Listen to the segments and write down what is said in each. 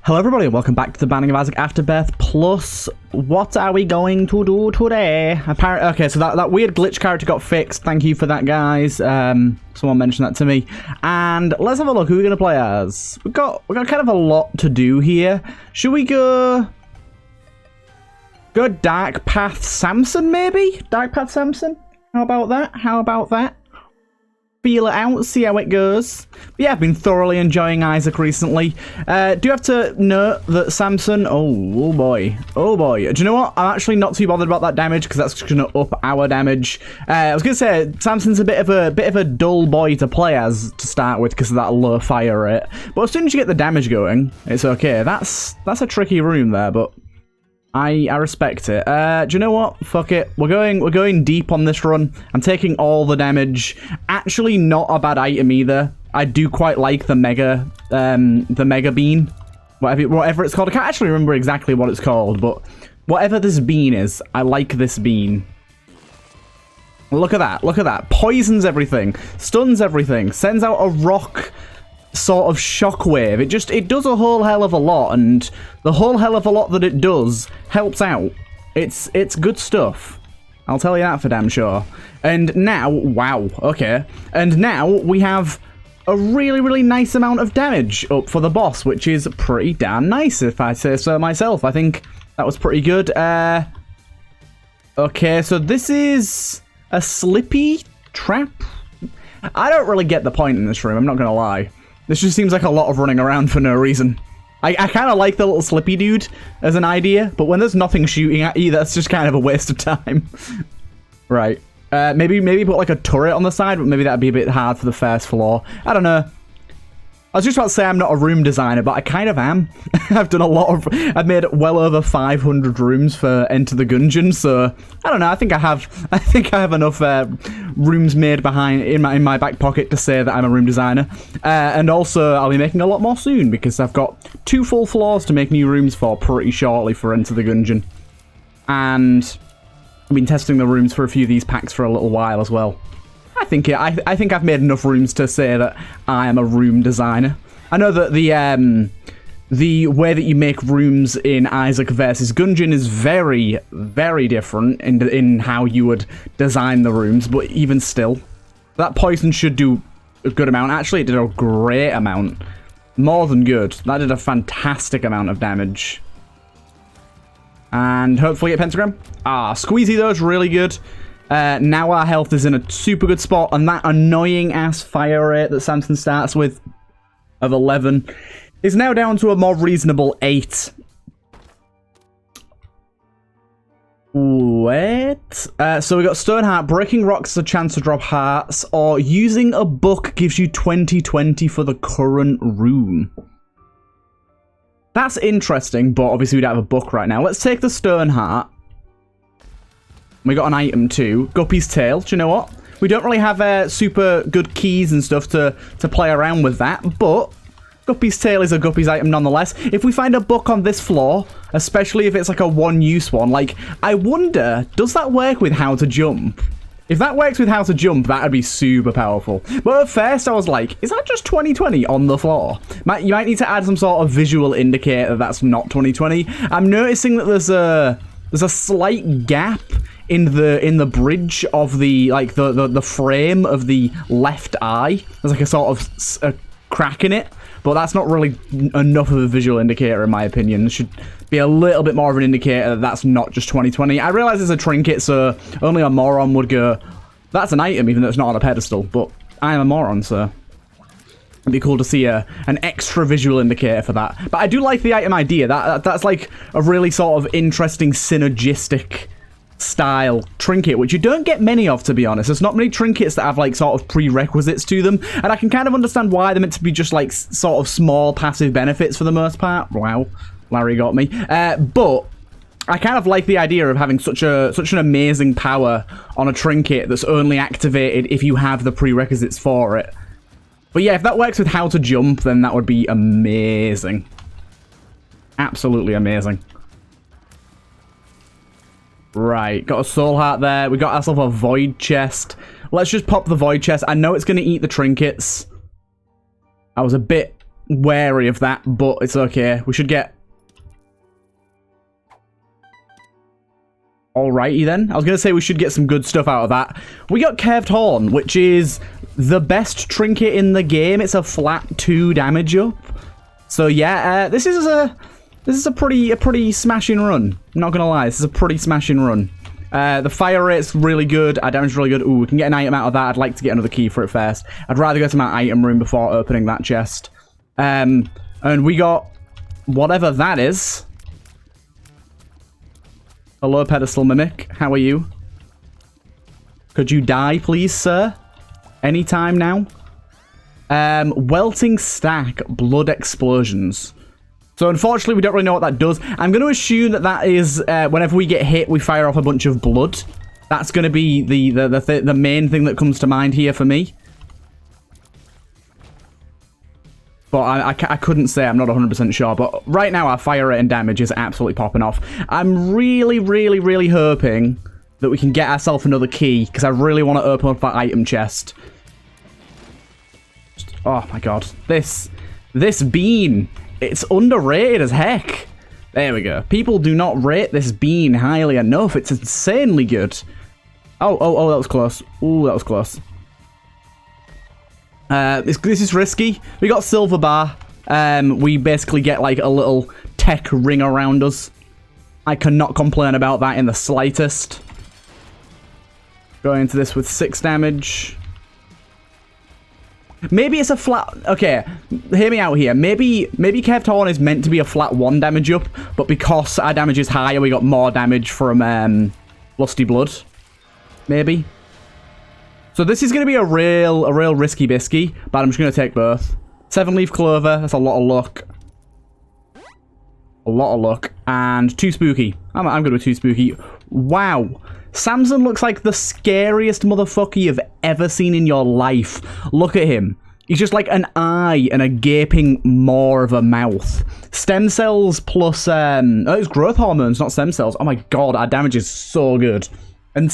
Hello everybody and welcome back to the Binding of Isaac Afterbirth Plus. What are we going to do today? Apparently, okay, so that weird glitch character got fixed. Thank you for that, guys. Someone mentioned that to me. And let's have a look. Who are we going to play as? We've got kind of a lot to do here. Should we go Dark Path Samson, maybe? Dark Path Samson? How about that? Feel it out, see how it goes. But yeah, I've been thoroughly enjoying Isaac recently. Do have to note that Samson, oh boy. Do you know what? I'm actually not too bothered about that damage because that's going to up our damage. I was going to say Samson's a bit of a dull boy to play as to start with because of that low fire rate. But as soon as you get the damage going, it's okay. That's a tricky room there, but I respect it. Do you know what? Fuck it. We're going deep on this run. I'm taking all the damage. Actually, not a bad item either. I do quite like the mega bean, whatever it's called. I can't actually remember exactly what it's called, but whatever this bean is, I like this bean. Look at that. Look at that. Poisons everything. Stuns everything. Sends out a rock sort of shockwave. It does a whole hell of a lot, and the whole hell of a lot that it does helps out. It's good stuff. I'll tell you that for damn sure. And now, wow, okay. And now we have a really nice amount of damage up for the boss, which is pretty damn nice if I say so myself. I think that was pretty good. Okay, so this is a slippy trap. I don't really get the point in this room, I'm not gonna lie. This just seems like a lot of running around for no reason. I kind of like the little slippy dude as an idea, but when there's nothing shooting at you, that's just kind of a waste of time. Right. Maybe put like a turret on the side, but maybe that'd be a bit hard for the first floor. I don't know. I was just about to say I'm not a room designer, but I kind of am. I've made well over 500 rooms for Enter the Gungeon, so I don't know. I think I have enough rooms made in my back pocket to say that I'm a room designer. And also, I'll be making a lot more soon because I've got 2 full floors to make new rooms for pretty shortly for Enter the Gungeon. And I've been testing the rooms for a few of these packs for a little while as well. I think I've made enough rooms to say that I am a room designer. I know that the way that you make rooms in Isaac versus Gungeon is very different in how you would design the rooms, but even still, that poison should do a good amount. Actually, it did a great amount. More than good. That did a fantastic amount of damage. And hopefully get pentagram. Squeezy though is really good. Now our health is in a super good spot, and that annoying-ass fire rate that Samson starts with of 11 is now down to a more reasonable 8. Wait. So we got Stoneheart. Breaking rocks is a chance to drop hearts, or using a book gives you 20/20 for the current room. That's interesting, but obviously we don't have a book right now. Let's take the Stoneheart. We got an item too. Guppy's Tail. Do you know what? We don't really have super good keys and stuff to play around with that, but Guppy's Tail is a Guppy's item nonetheless. If we find a book on this floor, especially if it's like a one-use one, like, I wonder, does that work with how to jump? If that works with how to jump, that'd be super powerful. But at first I was like, is that just 20/20 on the floor? You might need to add some sort of visual indicator that's not 20/20. I'm noticing that there's a slight gap in the bridge of the frame of the left eye. There's like a sort of a crack in it, but that's not really enough of a visual indicator in my opinion. There should be a little bit more of an indicator that that's not just 20/20. I realize it's a trinket, so only a moron would go, that's an item even though it's not on a pedestal, but I am a moron, so it'd be cool to see an extra visual indicator for that. But I do like the item idea. That's like a really sort of interesting synergistic style trinket, which you don't get many of, to be honest. There's not many trinkets that have like sort of prerequisites to them, and I can kind of understand why they're meant to be just like sort of small passive benefits for the most part. Wow, Larry got me. But I kind of like the idea of having such an amazing power on a trinket that's only activated if you have the prerequisites for it. But yeah, if that works with how to jump, then that would be amazing. Absolutely amazing. Right, got a soul heart there. We got ourselves a void chest. Let's just pop the void chest. I know it's going to eat the trinkets. I was a bit wary of that, but it's okay. We should get... Alrighty then. I was going to say we should get some good stuff out of that. We got Curved Horn, which is the best trinket in the game. It's a flat 2 damage up. So yeah, this is a pretty smashing run. I'm not going to lie, this is a pretty smashing run. The fire rate's really good, our damage is really good. Ooh, we can get an item out of that. I'd like to get another key for it first. I'd rather go to my item room before opening that chest. And we got whatever that is. Hello, Pedestal Mimic. How are you? Could you die, please, sir? Anytime now? Welting Stack, Blood Explosions. So, unfortunately, we don't really know what that does. I'm going to assume that that is, whenever we get hit, we fire off a bunch of blood. That's going to be the main thing that comes to mind here for me. But I couldn't say, I'm not 100% sure. But right now, our fire rate and damage is absolutely popping off. I'm really, really, really hoping that we can get ourselves another key, because I really want to open up that item chest. Oh my god. This bean, it's underrated as heck. There we go. People do not rate this bean highly enough. It's insanely good. Oh, that was close. Ooh, that was close. This is risky. We got Silver Bar. We basically get like a little tech ring around us. I cannot complain about that in the slightest. Going into this with 6 damage. Maybe it's a flat... Okay, hear me out here. Maybe Curved Horn is meant to be a flat 1 damage up, but because our damage is higher, we got more damage from Lusty Blood. Maybe. So this is going to be a real risky bisky, but I'm just going to take both. 7-leaf clover, that's a lot of luck. A lot of luck. And 2 spooky. I'm good with 2 spooky. Wow. Samson looks like the scariest motherfucker you've ever seen in your life. Look at him. He's just like an eye and a gaping maw of a mouth. Stem cells plus... oh, it's growth hormones, not stem cells. Oh my god, our damage is so good. And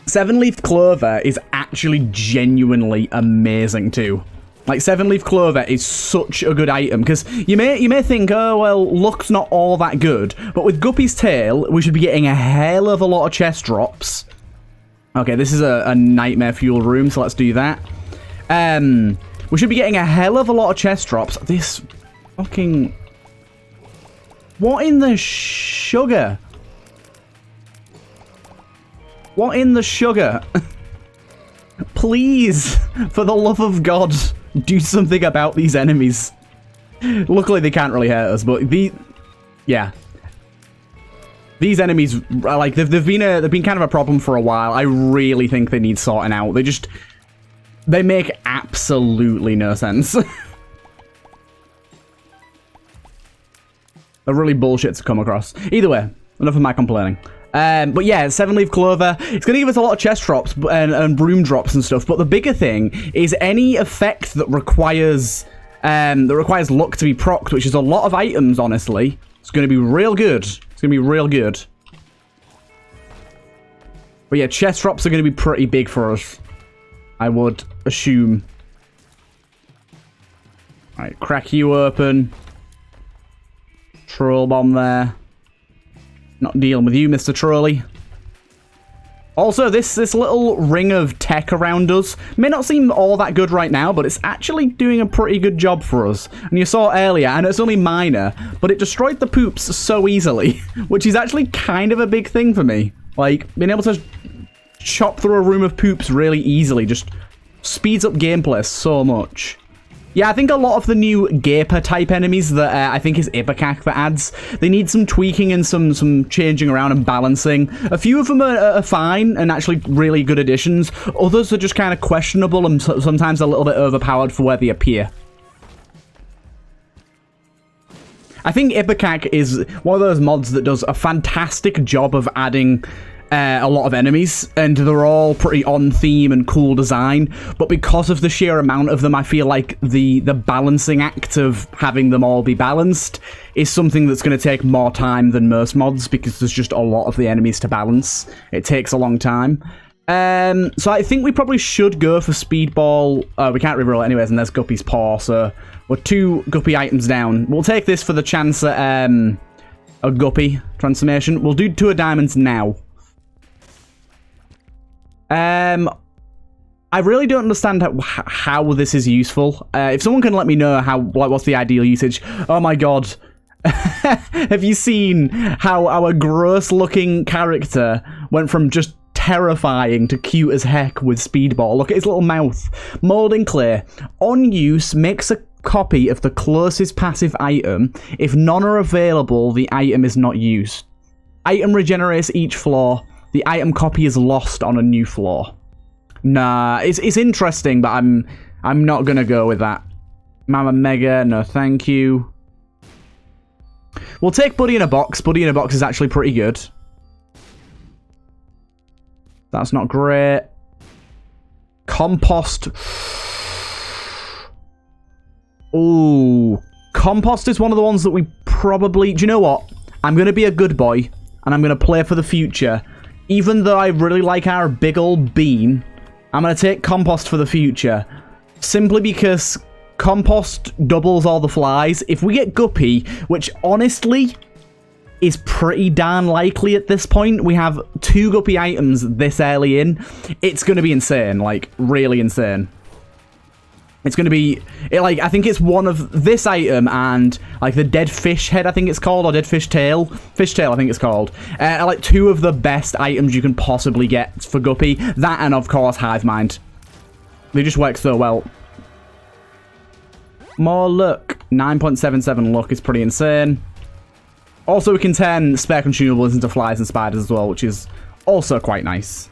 7-leaf clover is actually genuinely amazing too. Like 7-leaf clover is such a good item because you may think, oh well, luck's not all that good, but with Guppy's tail, we should be getting a hell of a lot of chest drops. Okay, this is a nightmare fuel room, so let's do that. We should be getting a hell of a lot of chest drops. This fucking... What in the sugar? What in the sugar? Please, for the love of God, do something about these enemies. Luckily, they can't really hurt us, but yeah. These enemies are like they've been kind of a problem for a while. I really think they need sorting out. They make absolutely no sense. They're really bullshit to come across. Either way, enough of my complaining. But yeah, 7-leaf clover. It's going to give us a lot of chest drops and broom drops and stuff. But the bigger thing is any effect that requires luck to be procced, which is a lot of items, honestly. It's going to be real good. It's going to be real good. But yeah, chest drops are going to be pretty big for us, I would assume. Alright, crack you open. Troll bomb there. Not dealing with you, Mr. Trolley. Also, this little ring of tech around us may not seem all that good right now, but it's actually doing a pretty good job for us. And you saw earlier, and it's only minor, but it destroyed the poops so easily, which is actually kind of a big thing for me. Like, being able to chop through a room of poops really easily just speeds up gameplay so much. Yeah, I think a lot of the new Gaper-type enemies that I think is Ipecac that adds, they need some tweaking and some changing around and balancing. A few of them are fine and actually really good additions. Others are just kind of questionable and sometimes a little bit overpowered for where they appear. I think Ipecac is one of those mods that does a fantastic job of adding a lot of enemies, and they're all pretty on theme and cool design, but because of the sheer amount of them, I feel like the balancing act of having them all be balanced is something that's going to take more time than most mods, because there's just a lot of the enemies to balance. It takes a long time. So I think we probably should go for Speedball. We can't reroll it anyways, and there's Guppy's Paw, so we're 2 Guppy items down. We'll take this for the chance at a Guppy transformation. We'll do 2 of diamonds now. I really don't understand how this is useful. If someone can let me know what's the ideal usage. Oh my god. Have you seen how our gross-looking character went from just terrifying to cute as heck with Speedball? Look at his little mouth. Molding clay. On use, makes a copy of the closest passive item. If none are available, the item is not used. Item regenerates each floor. The item copy is lost on a new floor. Nah, it's interesting, but I'm not gonna go with that. Mama Mega, no thank you. We'll take Buddy in a Box. Buddy in a Box is actually pretty good. That's not great. Compost. Ooh. Compost is one of the ones that we probably... Do you know what? I'm going to be a good boy, and I'm going to play for the future. Even though I really like our big old bean, I'm going to take Compost for the future. Simply because Compost doubles all the flies. If we get Guppy, which honestly is pretty darn likely at this point, we have 2 Guppy items this early in, it's going to be insane, like, really insane. It's going to be, I think it's one of this item and, like, the dead fish head, I think it's called, or dead fish tail. Fish tail, I think it's called. Are, like, 2 of the best items you can possibly get for Guppy. That and, of course, Hive Mind. They just work so well. More luck. 9.77 luck is pretty insane. Also, we can turn spare consumables into flies and spiders as well, which is also quite nice.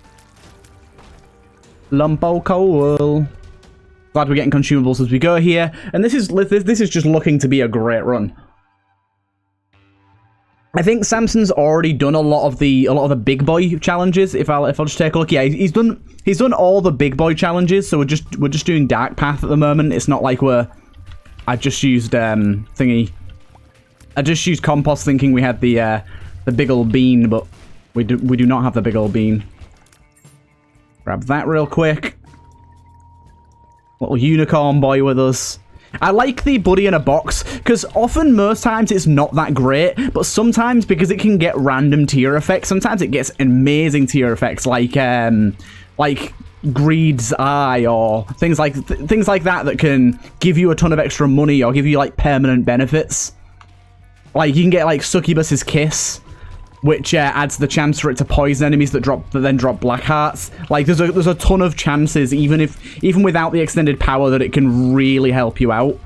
Lumpo coal. Glad we're getting consumables as we go here, and this is just looking to be a great run. I think Samson's already done a lot of the big boy challenges. If I'll just take a look, yeah, he's done all the big boy challenges. So we're just doing Dark Path at the moment. It's not like I just used thingy. I just used Compost thinking we had the big old bean, but we do not have the big old bean. Grab that real quick. Little unicorn boy with us. I like the Buddy in a Box, because often, most times, it's not that great, but sometimes, because it can get random tier effects, sometimes it gets amazing tier effects, like Greed's Eye, or things like that can give you a ton of extra money, or give you, like, permanent benefits. Like, you can get, like, Succubus's Kiss, which adds the chance for it to poison enemies that then drop black hearts. Like, there's a ton of chances, even without the extended power, that it can really help you out.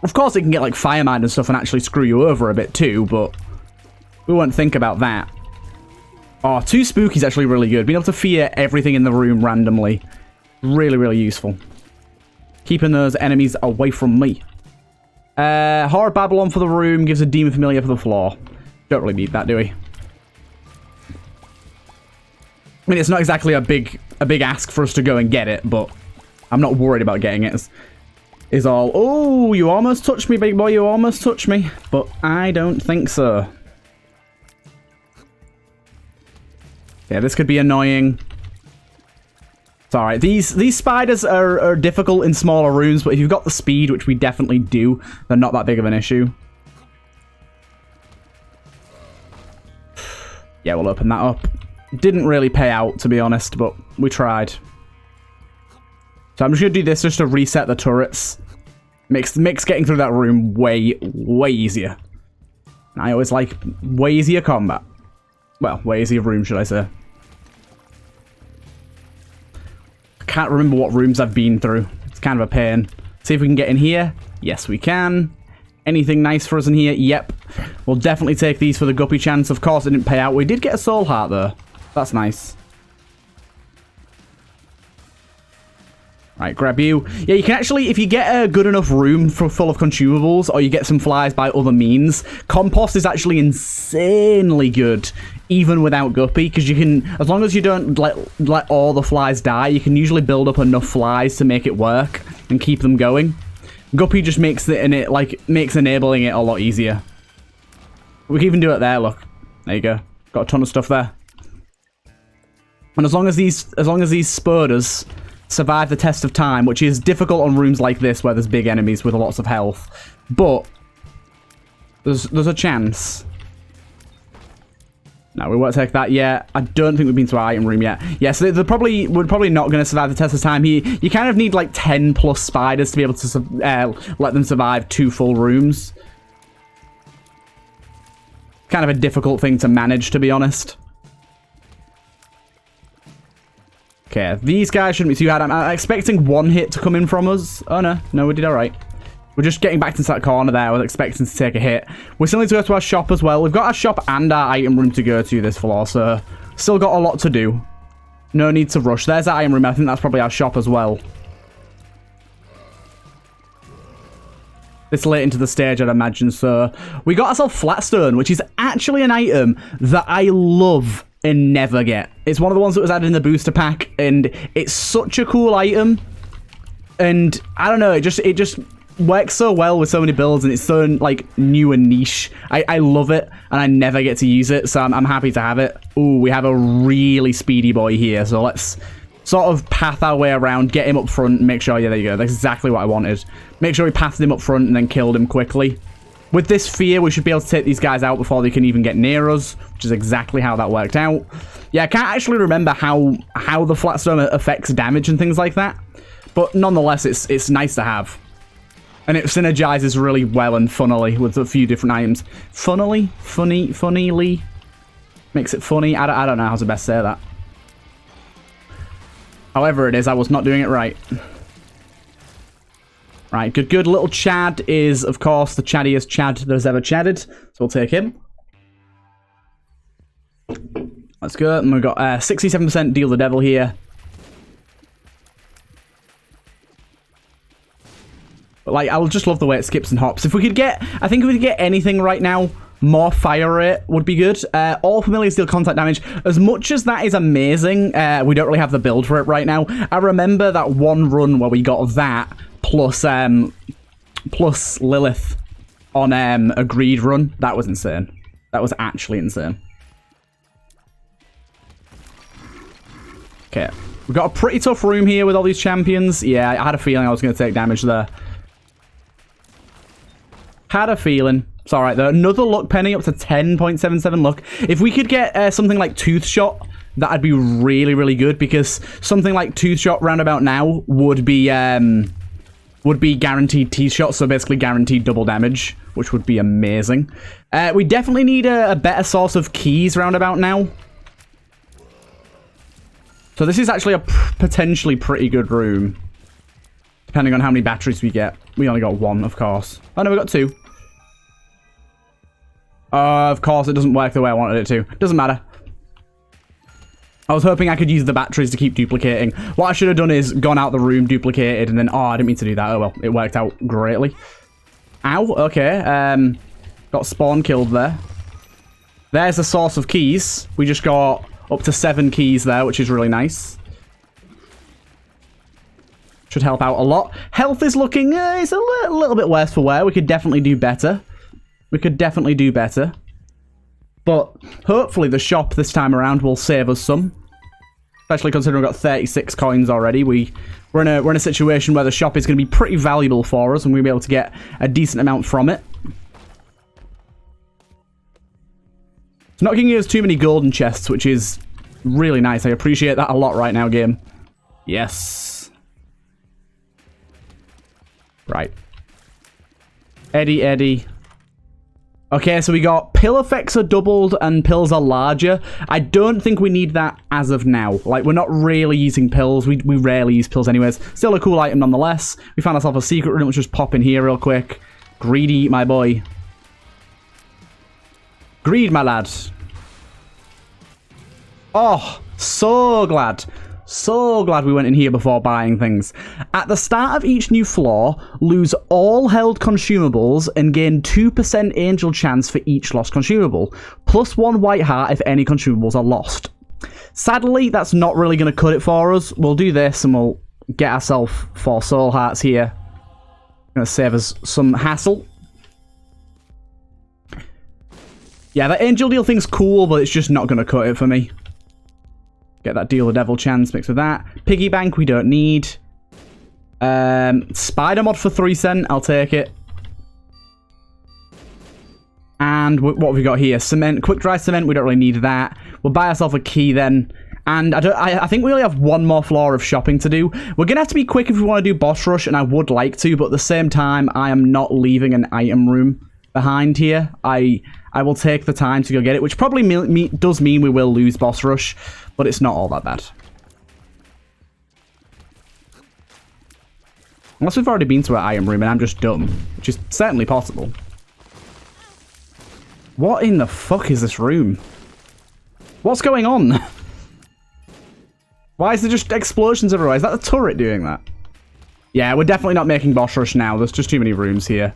Of course, it can get, like, Fire Mind and stuff and actually screw you over a bit too, but we won't think about that. Oh, 2 Spooky's actually really good. Being able to fear everything in the room randomly. Really, really useful. Keeping those enemies away from me. Horror Babylon for the room, gives a Demon Familiar for the floor. Don't really need that, do we? I mean, it's not exactly a big ask for us to go and get it, but I'm not worried about getting it. Is all. Oh, you almost touched me, big boy. You almost touched me, but I don't think so. Yeah, this could be annoying. It's all right. These spiders are difficult in smaller rooms, but if you've got the speed, which we definitely do, they're not that big of an issue. Yeah, we'll open that up. Didn't really pay out, to be honest, but we tried. So I'm just going to do this just to reset the turrets. Makes getting through that room way, way easier. I always like way easier combat. Well, way easier room, should I say. I can't remember what rooms I've been through. It's kind of a pain. See if we can get in here. Yes, we can. Anything nice for us in here? Yep. We'll definitely take these for the Guppy chance. Of course, it didn't pay out. We did get a soul heart, though. That's nice. Right, grab you. Yeah, you can actually, if you get a good enough room full of consumables, or you get some flies by other means, Compost is actually insanely good, even without Guppy, because you can, as long as you don't let all the flies die, you can usually build up enough flies to make it work and keep them going. Guppy just makes enabling it a lot easier. We can even do it there, look. There you go. Got a ton of stuff there. And as long as these spurders survive the test of time, which is difficult on rooms like this where there's big enemies with lots of health, but there's a chance. No, we won't take that yet. I don't think we've been to our item room yet. Yeah, so we're probably not going to survive the test of time here. You kind of need like 10 plus spiders to be able to let them survive 2 full rooms. Kind of a difficult thing to manage, to be honest. Okay, these guys shouldn't be too hard. I'm expecting 1 hit to come in from us. Oh, no, we did all right. We're just getting back into that corner there. I was expecting to take a hit. We still need to go to our shop as well. We've got our shop and our item room to go to this floor, so still got a lot to do. No need to rush. There's our item room. I think that's probably our shop as well. This late into the stage, I'd imagine, so we got ourselves Flatstone, which is actually an item that I love and never get. It's one of the ones that was added in the booster pack, and it's such a cool item. And I don't know, it just works so well with so many builds, and it's so like new and niche. I love it, and I never get to use it, so I'm happy to have it. Ooh, we have a really speedy boy here, so let's sort of path our way around, get him up front, and make sure, yeah, there you go, that's exactly what I wanted. Make sure we pathed him up front and then killed him quickly. With this fear, we should be able to take these guys out before they can even get near us, which is exactly how that worked out. Yeah, I can't actually remember how the Flatstone affects damage and things like that, but nonetheless, it's nice to have. And it synergizes really well and funnily with a few different items. Funnily? Makes it funny? I don't know how to best say that. However it is, I was not doing it right. Right, good. Little Chad is, of course, the chattiest Chad that has ever chatted. So we'll take him. Let's go. And we've got 67% deal the devil here. But, like, I just love the way it skips and hops. If we could get, I think if we could get anything right now, more fire rate would be good. All familiars deal contact damage. As much as that is amazing, we don't really have the build for it right now. I remember that one run where we got that plus Lilith on a greed run. That was insane. That was actually insane. Okay, we've got a pretty tough room here with all these champions. Yeah, I had a feeling I was going to take damage there. Had a feeling. It's alright though. Another luck penny up to 10.77 luck. If we could get something like Tooth Shot, that'd be really, really good, because something like Tooth Shot roundabout now would be guaranteed Teeth Shot, so basically guaranteed double damage, which would be amazing. We definitely need a better source of keys roundabout now. So this is actually a potentially pretty good room, depending on how many batteries we get. We only got 1, of course. Oh no, we got 2. Of course, it doesn't work the way I wanted it to. Doesn't matter. I was hoping I could use the batteries to keep duplicating. What I should have done is gone out the room, duplicated, and then... Oh, I didn't mean to do that. Oh, well. It worked out greatly. Ow. Okay. Got spawn killed there. There's the source of keys. We just got up to 7 keys there, which is really nice. Should help out a lot. Health is looking... it's a little bit worse for wear. We could definitely do better. But hopefully the shop this time around will save us some. Especially considering we've got 36 coins already. We're in a situation where the shop is going to be pretty valuable for us, and we'll be able to get a decent amount from it. It's not giving us too many golden chests, which is really nice. I appreciate that a lot right now, game. Yes. Right. Eddie. Okay, so we got pill effects are doubled and pills are larger. I don't think we need that as of now. Like, we're not really using pills. We rarely use pills anyways. Still a cool item nonetheless. We found ourselves a secret room. Let's just pop in here real quick. Greedy, my boy. Greed, my lad. Oh, so glad. So glad we went in here before buying things. At the start of each new floor, lose all held consumables and gain 2% angel chance for each lost consumable. Plus 1 white heart if any consumables are lost. Sadly, that's not really going to cut it for us. We'll do this and we'll get ourselves 4 soul hearts here. Going to save us some hassle. Yeah, the angel deal thing's cool, but it's just not going to cut it for me. Get that Deal the Devil chance mixed with that. Piggy Bank we don't need. Spider Mod for 3 cents. I'll take it. And what have we got here? Cement. Quick dry cement. We don't really need that. We'll buy ourselves a key then. And I think we only have one more floor of shopping to do. We're going to have to be quick if we want to do boss rush, and I would like to, but at the same time, I am not leaving an item room behind here. I will take the time to go get it, which probably does mean we will lose boss rush, but it's not all that bad. Unless we've already been to our item room and I'm just dumb, which is certainly possible. What in the fuck is this room? What's going on? Why is there just explosions everywhere? Is that the turret doing that? Yeah, we're definitely not making boss rush now. There's just too many rooms here.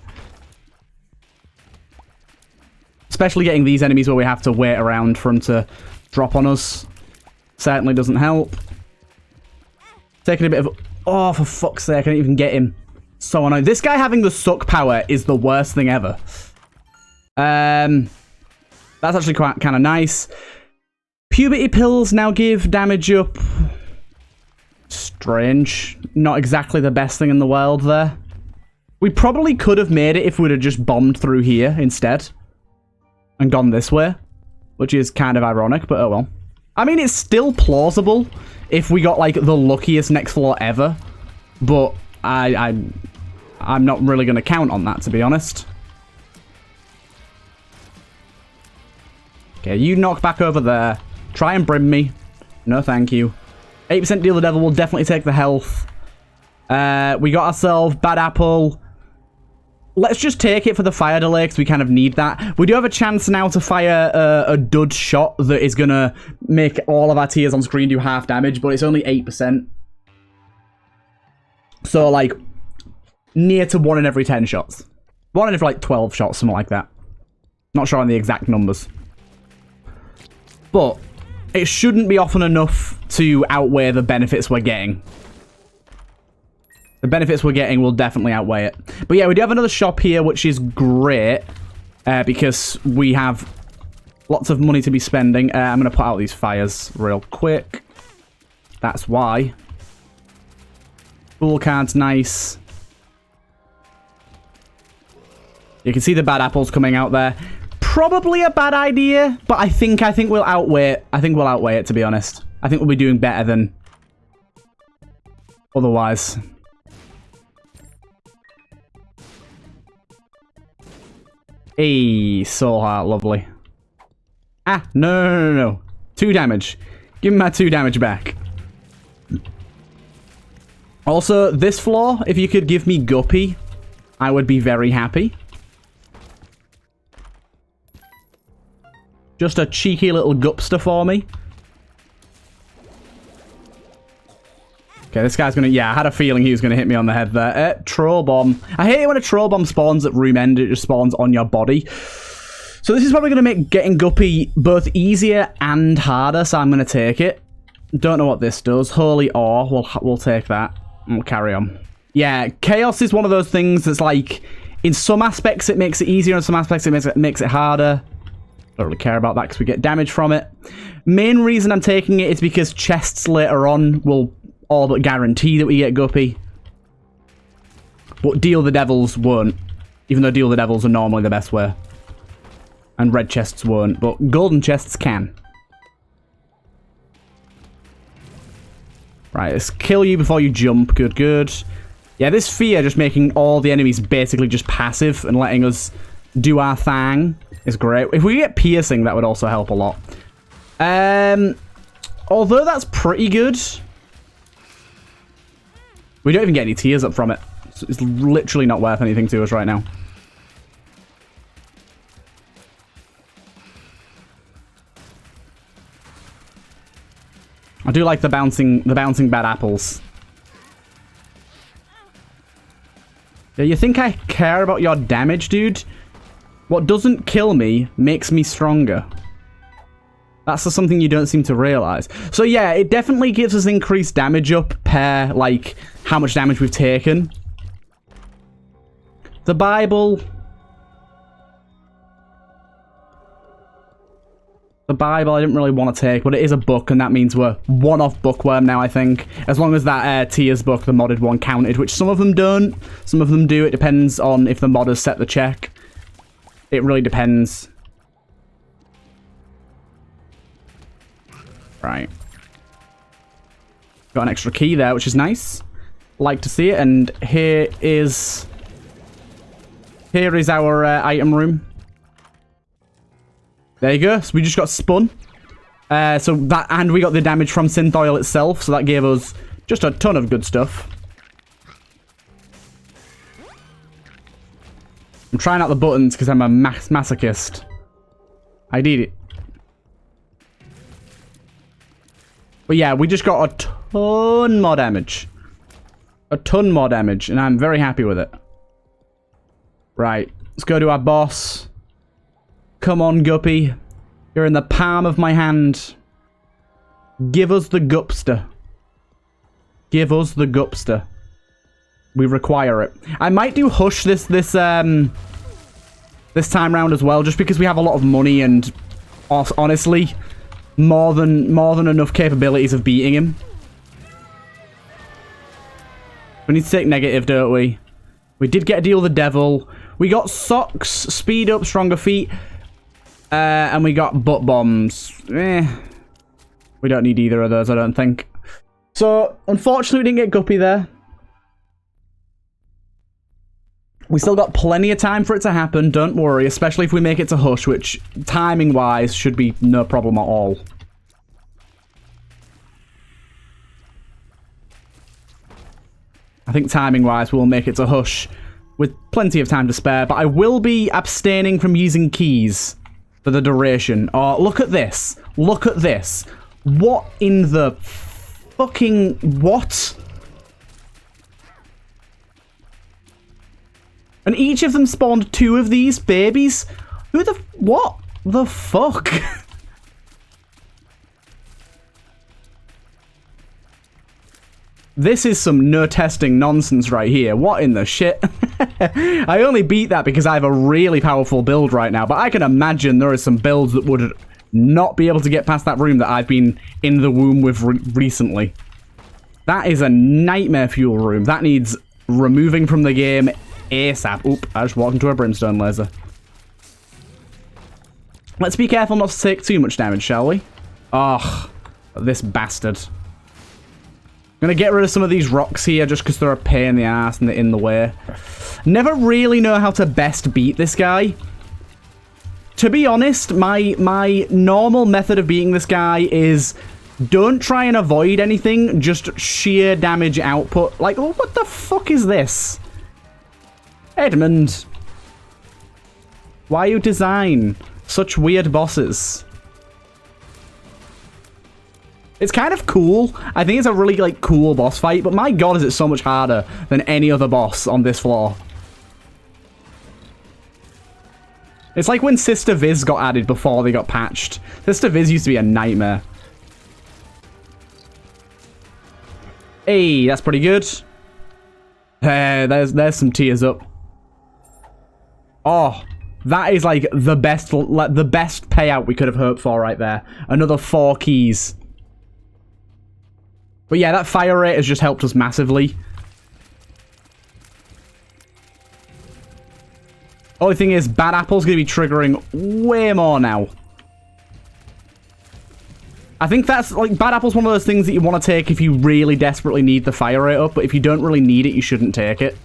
Especially getting these enemies where we have to wait around for them to drop on us. Certainly doesn't help. Taking a bit of... Oh, for fuck's sake, I didn't even get him. So annoying. This guy having the suck power is the worst thing ever. That's actually quite kind of nice. Puberty pills now give damage up. Strange. Not exactly the best thing in the world there. We probably could have made it if we'd have just bombed through here instead. And gone this way. Which is kind of ironic, but oh well. I mean, it's still plausible if we got, like, the luckiest next floor ever. But I'm not really going to count on that, to be honest. Okay, you knock back over there. Try and brim me. No, thank you. 8% Deal the Devil will definitely take the health. We got ourselves Bad Apple. Let's just take it for the fire delay, because we kind of need that. We do have a chance now to fire a dud shot that is going to make all of our tiers on screen do half damage, but it's only 8%. So, like, near to 1 in every 10 shots. 1 in every, like, 12 shots, something like that. Not sure on the exact numbers. But it shouldn't be often enough to outweigh the benefits we're getting. The benefits we're getting will definitely outweigh it. But yeah, we do have another shop here, which is great. Because we have lots of money to be spending. I'm going to put out these fires real quick. That's why. Fool card's nice. You can see the bad apples coming out there. Probably a bad idea, but I think we'll outweigh it. I think we'll outweigh it, to be honest. I think we'll be doing better than otherwise. Hey, soul heart, lovely. Ah, no. 2 damage. Give me my 2 damage back. Also, this floor, if you could give me Guppy, I would be very happy. Just a cheeky little Gupster for me. Okay, this guy's gonna... Yeah, I had a feeling he was gonna hit me on the head there. Troll Bomb. I hate it when a Troll Bomb spawns at room end. It just spawns on your body. So this is probably gonna make getting Guppy both easier and harder, so I'm gonna take it. Don't know what this does. Holy Awe. We'll take that. And we'll carry on. Yeah, Chaos is one of those things that's like... In some aspects, it makes it easier. In some aspects, it makes it harder. Don't really care about that because we get damage from it. Main reason I'm taking it is because chests later on will all but guarantee that we get Guppy. But Deal the Devils won't. Even though Deal the Devils are normally the best way. And red chests won't. But golden chests can. Right, let's kill you before you jump. Good, good. Yeah, this fear just making all the enemies basically just passive and letting us do our thing is great. If we get piercing, that would also help a lot. Although that's pretty good. We don't even get any tears up from it. So it's literally not worth anything to us right now. I do like the bouncing bad apples. Yeah, you think I care about your damage, dude? What doesn't kill me makes me stronger. That's just something you don't seem to realize. So yeah, it definitely gives us increased damage up per, like, how much damage we've taken. The Bible. The Bible I didn't really want to take, but it is a book, and that means we're one off Bookworm now, I think. As long as that Tears book, the modded one, counted, which some of them don't, some of them do. It depends on if the modders set the check. It really depends. Right. Got an extra key there, which is nice. Like to see it, and here is our item room. There you go. So we just got spun. So that, and we got the damage from synth oil itself, so that gave us just a ton of good stuff. I'm trying out the buttons because I'm a masochist. I did it. But yeah, we just got a ton more damage. A ton more damage, and I'm very happy with it. Right, let's go to our boss. Come on, Guppy. You're in the palm of my hand. Give us the Gupster. Give us the Gupster. We require it. I might do Hush this time round as well, just because we have a lot of money and honestly, more than enough capabilities of beating him. We need to take negative, don't we? We did get a deal with the devil. We got socks, speed up, stronger feet, and we got butt bombs. We don't need either of those, I don't think. So, unfortunately, we didn't get Guppy there. We still got plenty of time for it to happen, don't worry, especially if we make it to Hush, which, timing-wise, should be no problem at all. I think timing-wise, we'll make it to Hush with plenty of time to spare, but I will be abstaining from using keys for the duration. Oh, look at this. Look at this. What in the fucking... what? And each of them spawned 2 of these babies? Who the... what the fuck? This is some no-testing nonsense right here. What in the shit? I only beat that because I have a really powerful build right now, but I can imagine there are some builds that would not be able to get past that room that I've been in the womb with recently. That is a nightmare fuel room. That needs removing from the game ASAP. Oop, I just walked into a brimstone laser. Let's be careful not to take too much damage, shall we? Oh, this bastard. I'm going to get rid of some of these rocks here just because they're a pain in the ass and they're in the way. Never really know how to best beat this guy. To be honest, my normal method of beating this guy is don't try and avoid anything, just sheer damage output. Like, what the fuck is this? Edmund. Why you design such weird bosses? It's kind of cool. I think it's a really, like, cool boss fight, but my god is it so much harder than any other boss on this floor. It's like when Sister Viz got added before they got patched. Sister Viz used to be a nightmare. Hey, that's pretty good. There's some tears up. Oh, that is like the best payout we could have hoped for right there. Another 4 keys. But yeah, that fire rate has just helped us massively. Only thing is, Bad Apple's going to be triggering way more now. I think that's, like, Bad Apple's one of those things that you want to take if you really desperately need the fire rate up, but if you don't really need it, you shouldn't take it.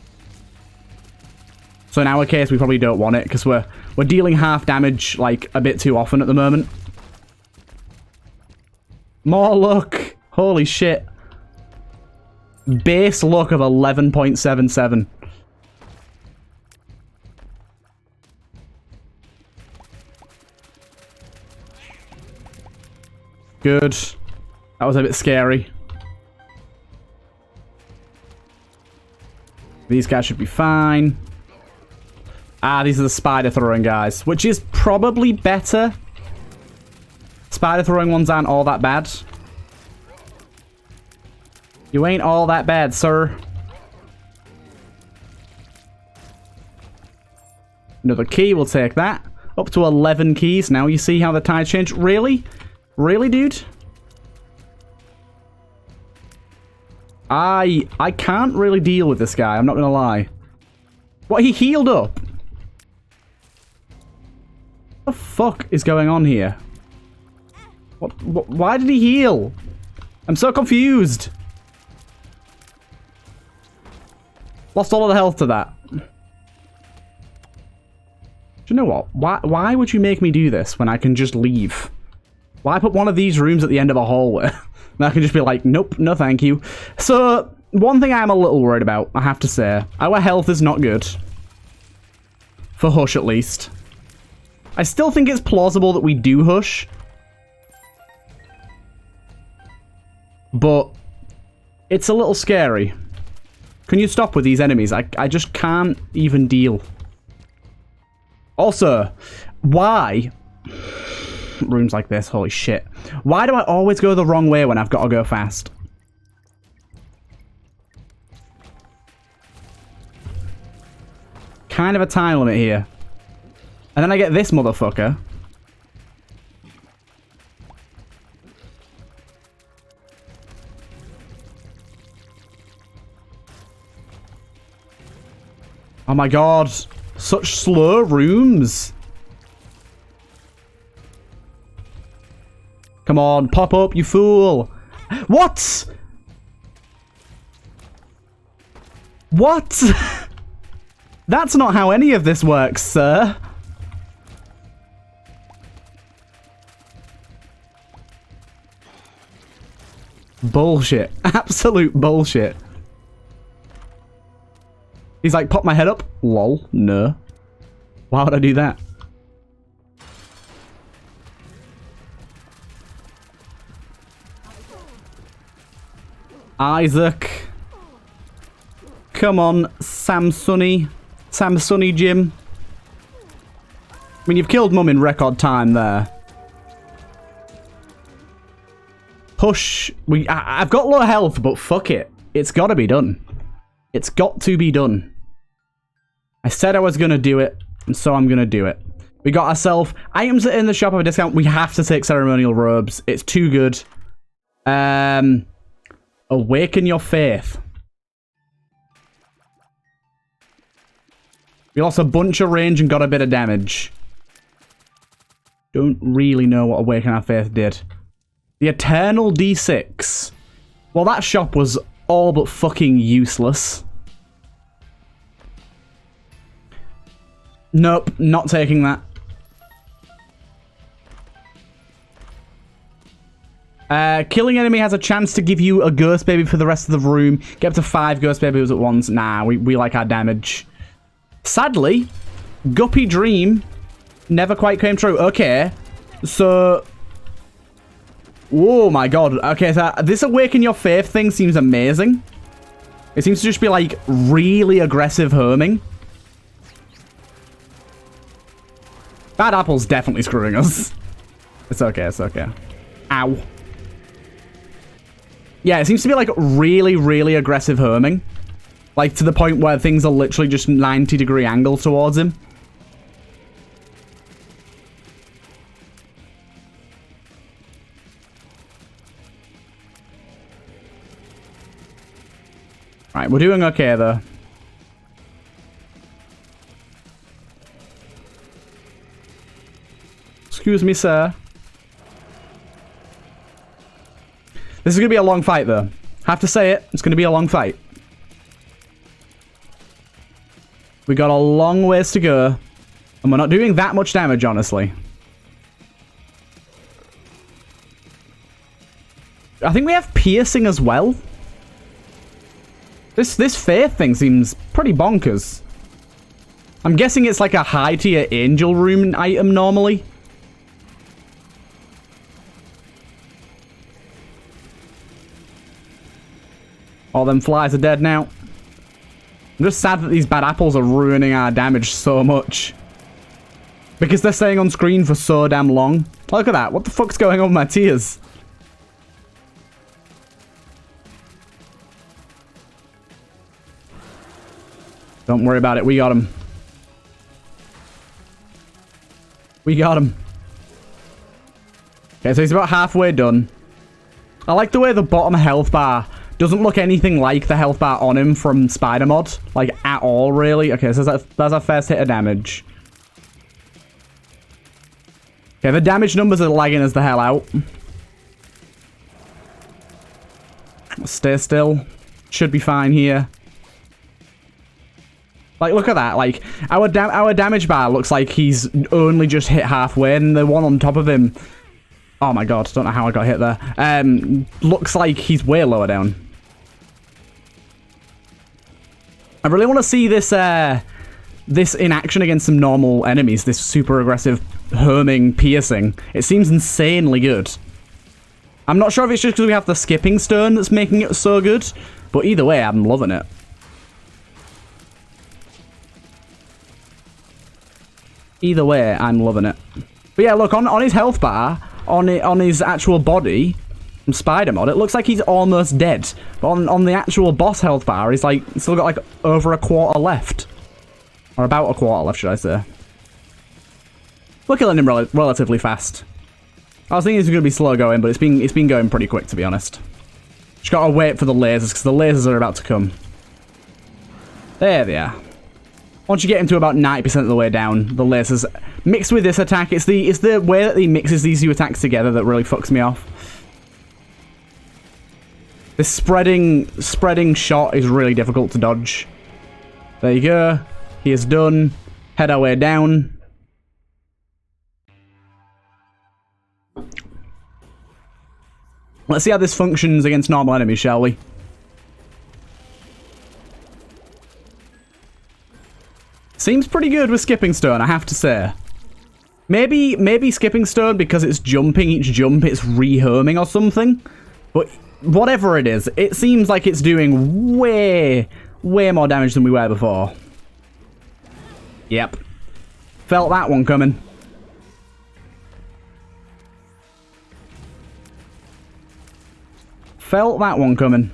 So in our case, we probably don't want it, because we're dealing half damage, like, a bit too often at the moment. More luck! Holy shit. Base luck of 11.77. Good. That was a bit scary. These guys should be fine. Ah, these are the spider throwing guys, which is probably better. Spider throwing ones aren't all that bad. You ain't all that bad, sir. Another key, we'll take that. Up to 11 keys now. You see how the tide changed? Really? Really, dude? I can't really deal with this guy. I'm not going to lie. What? He healed up? What the fuck is going on here? What? Why did he heal? I'm so confused. Lost all of the health to that. Do you know what? Why would you make me do this when I can just leave? Why put one of these rooms at the end of a hallway? And I can just be like, nope, no thank you. So, one thing I'm a little worried about, I have to say. Our health is not good. For Hush, at least. I still think it's plausible that we do Hush. But it's a little scary. Can you stop with these enemies? I just can't even deal. Also, why? Rooms like this, holy shit. Why do I always go the wrong way when I've got to go fast? Kind of a time limit here. And then I get this motherfucker. Oh my god. Such slow rooms. Come on, pop up, you fool. What? What? That's not how any of this works, sir. Bullshit. Absolute bullshit. He's like, pop my head up. Lol. No. Why would I do that? Isaac. Come on, Samsuni. Samsuni Jim. I mean, you've killed Mum in record time there. Push. I've got low health, but fuck it. It's got to be done. It's got to be done. I said I was going to do it, and so I'm going to do it. We got ourselves items in the shop of a discount. We have to take ceremonial robes. It's too good. Awaken your faith. We lost a bunch of range and got a bit of damage. Don't really know what Awaken Our Faith did. The Eternal D6. Well, that shop was all but fucking useless. Nope, not taking that. Killing enemy has a chance to give you a ghost baby for the rest of the room. Get up to 5 ghost babies at once. Nah, we like our damage. Sadly, Guppy Dream never quite came true. Okay, so... Oh my god. Okay, so this Awaken Your Faith thing seems amazing. It seems to just be like really aggressive homing. Bad Apple's definitely screwing us. It's okay, it's okay. Ow. Yeah, it seems to be like really, really aggressive homing. Like to the point where things are literally just 90-degree angle towards him. Right, we're doing okay though. Excuse me, sir. This is going to be a long fight, though. Have to say it. It's going to be a long fight. We got a long ways to go. And we're not doing that much damage, honestly. I think we have piercing as well. This faith thing seems pretty bonkers. I'm guessing it's like a high-tier angel room item normally. All them flies are dead now. I'm just sad that these bad apples are ruining our damage so much. Because they're staying on screen for so damn long. Look at that. What the fuck's going on with my tears? Don't worry about it. We got him. We got him. Okay, so he's about halfway done. I like the way the bottom health bar doesn't look anything like the health bar on him from Spider Mod. Like, at all, really. Okay, so that's our first hit of damage. Okay, the damage numbers are lagging us the hell out. Stay still. Should be fine here. Like, look at that. Like, our damage bar looks like he's only just hit halfway, and the one on top of him... Oh my god, don't know how I got hit there. Looks like he's way lower down. I really want to see this this in action against some normal enemies. This super aggressive, herming, piercing. It seems insanely good. I'm not sure if it's just because we have the skipping stone that's making it so good, but either way, I'm loving it. Either way, I'm loving it. But yeah, look, on his health bar, on his actual body, from Spider Mod, it looks like he's almost dead. But on the actual boss health bar, he's like still got like over a quarter left. Or about a quarter left, should I say. We're killing him relatively fast. I was thinking he was going to be slow going, but it's been going pretty quick, to be honest. Just gotta wait for the lasers, because the lasers are about to come. There they are. Once you get him to about 90% of the way down, the lasers mixed with this attack, it's the way that he mixes these two attacks together that really fucks me off. This spreading shot is really difficult to dodge. There you go. He is done. Head our way down. Let's see how this functions against normal enemies, shall we? Seems pretty good with Skipping Stone, I have to say. Maybe Skipping Stone, because it's jumping each jump, it's rehoming or something. But whatever it is, it seems like it's doing way more damage than we were before. Yep. Felt that one coming. Felt that one coming.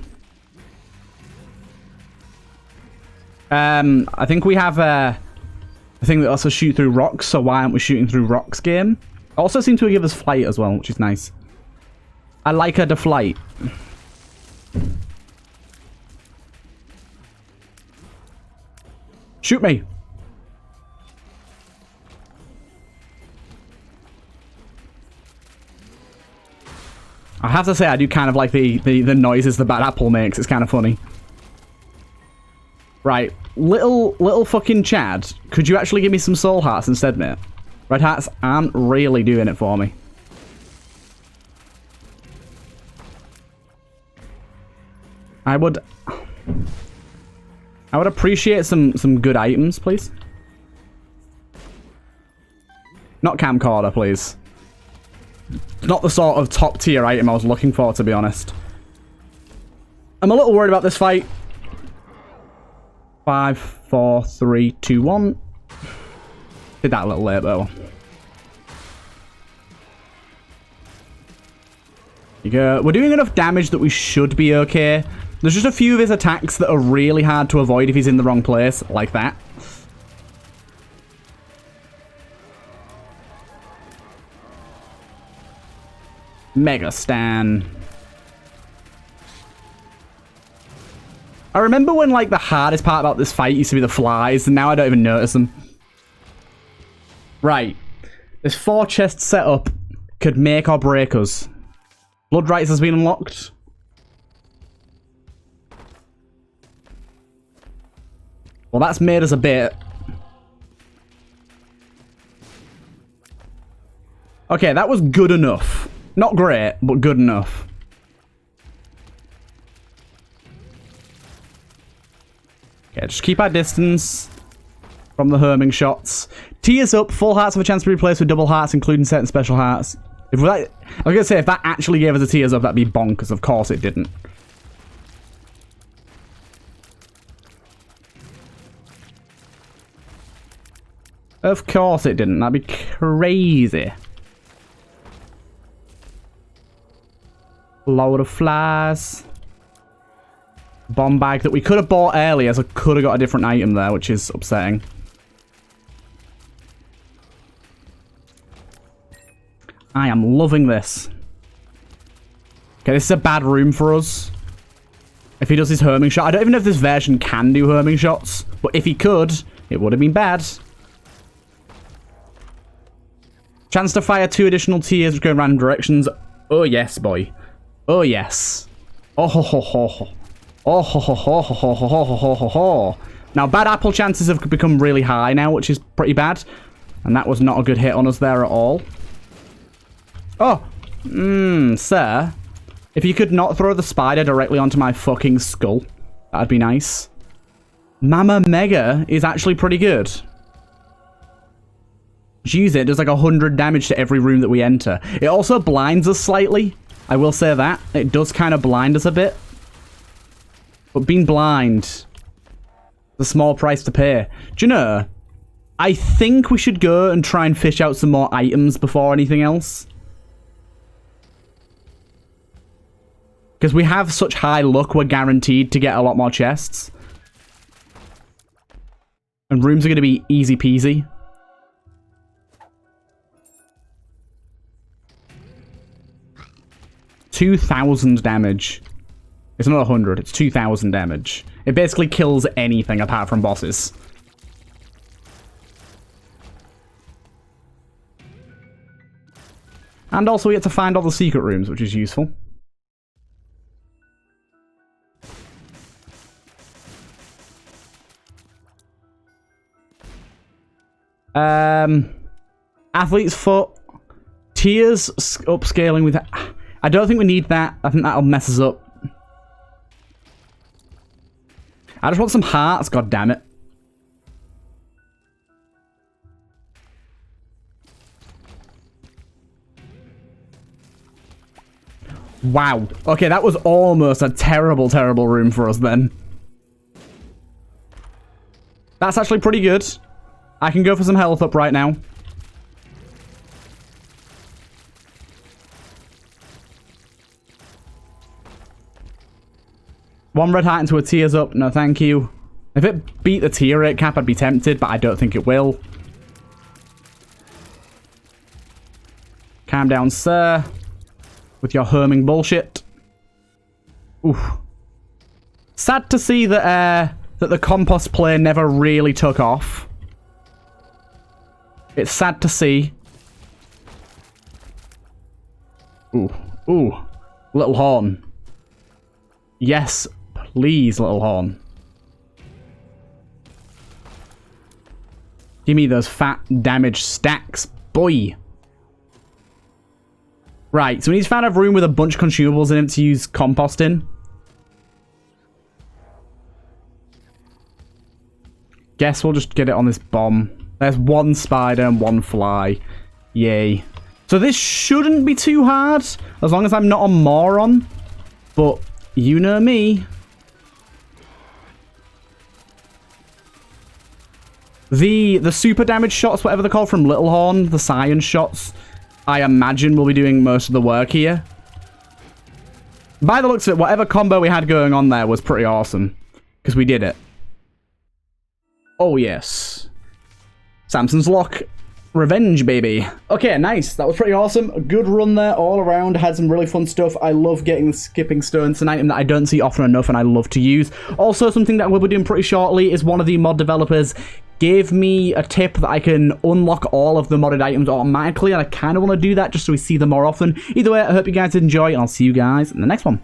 I think we have a thing that also shoot through rocks, so why aren't we shooting through rocks game? Also seem to give us flight as well, which is nice. I like her to flight. Shoot me. I have to say, I do kind of like the noises the bad apple makes. It's kind of funny. Right, little fucking Chad, could you actually give me some soul hearts instead, mate? Red hearts aren't really doing it for me. I would appreciate some good items, please. Not camcorder, please. Not the sort of top tier item I was looking for, to be honest. I'm a little worried about this fight. 5, 4, 3, 2, 1. Did that a little late, though. You go. We're doing enough damage that we should be okay. There's just a few of his attacks that are really hard to avoid if he's in the wrong place, like that. Mega Stan. I remember when, like, the hardest part about this fight used to be the flies, and now I don't even notice them. Right. This 4 chest setup could make or break us. Blood rights has been unlocked. Well, that's made us a bit. Okay, that was good enough. Not great, but good enough. Okay, just keep our distance from the herming shots. Tears up, full hearts have a chance to be replaced with double hearts, including certain special hearts. I was gonna say, if that actually gave us a tears up, that'd be bonkers. Of course it didn't. Of course it didn't. That'd be crazy. Load of flies. Bomb bag that we could have bought earlier, so could have got a different item there, which is upsetting. I am loving this. Okay, this is a bad room for us. If he does his homing shot. I don't even know if this version can do homing shots. But if he could, it would have been bad. Chance to fire 2 additional tiers which go in random directions. Oh, yes, boy. Oh, yes. Oh, ho, ho, ho, ho. Oh, ho, ho, ho, ho, ho, ho, ho, ho, ho, ho. Now, bad apple chances have become really high now, which is pretty bad. And that was not a good hit on us there at all. Oh, sir. If you could not throw the spider directly onto my fucking skull, that'd be nice. Mama Mega is actually pretty good. Use it, does like 100 damage to every room that we enter. It also blinds us slightly. I will say that. It does kind of blind us a bit. But being blind is a small price to pay. Do you know, I think we should go and try and fish out some more items before anything else. Because we have such high luck, we're guaranteed to get a lot more chests. And rooms are going to be easy peasy. $2,000 damage. It's not 100, it's 2,000 damage. It basically kills anything apart from bosses. And also we get to find all the secret rooms, which is useful. Athlete's foot. Tiers upscaling with... I don't think we need that. I think that'll mess us up. I just want some hearts, god damn it. Wow. Okay, that was almost a terrible, terrible room for us then. That's actually pretty good. I can go for some health up right now. One red heart into a tears up. No, thank you. If it beat the tier rate cap, I'd be tempted, but I don't think it will. Calm down, sir. With your herming bullshit. Oof. Sad to see that that the compost play never really took off. It's sad to see. Ooh. Ooh. Little horn. Yes, please, little horn. Give me those fat damage stacks, boy. Right, so we need to find a room with a bunch of consumables in it to use compost in. Guess we'll just get it on this bomb. There's one spider and one fly. Yay. So this shouldn't be too hard, as long as I'm not a moron. But you know me. The super damage shots, whatever they're called, from Little Horn, the science shots, I imagine will be doing most of the work here. By the looks of it, whatever combo we had going on there was pretty awesome. Because we did it. Oh, yes. Samson's Lock. Revenge, baby. Okay, nice. That was pretty awesome. A good run there all around. Had some really fun stuff. I love getting the skipping stones. It's an item that I don't see often enough and I love to use. Also, something that we'll be doing pretty shortly is one of the mod developers gave me a tip that I can unlock all of the modded items automatically, and I kind of want to do that just so we see them more often. Either way, I hope you guys enjoy, and I'll see you guys in the next one.